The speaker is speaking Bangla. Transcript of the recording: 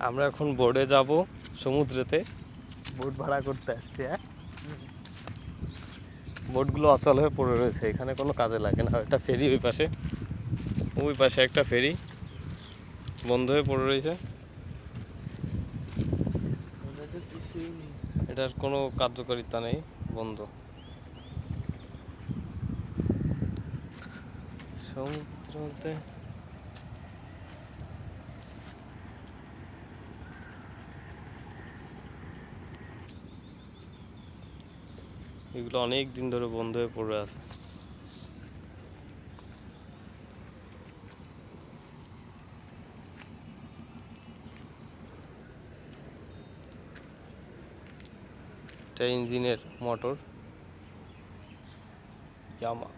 আমরা এখন বোটে যাব সমুদ্রেতে। বোট ভাড়া করতে আসছি। হ্যাঁ, বোটগুলো অচল হয়ে পড়ে রয়েছে, এখানে কোনো কাজে লাগে না। একটা ফেরি ওই পাশে একটা ফেরি বন্ধ হয়ে পড়ে রয়েছে, এটার কোনো কার্যকারিতা নেই, বন্ধ। সমুদ্রতে এগুলো অনেক দিন ধরে বন্ধ হয়ে পড়ে আছে। এটা ইঞ্জিনের মোটর, ইয়ামা।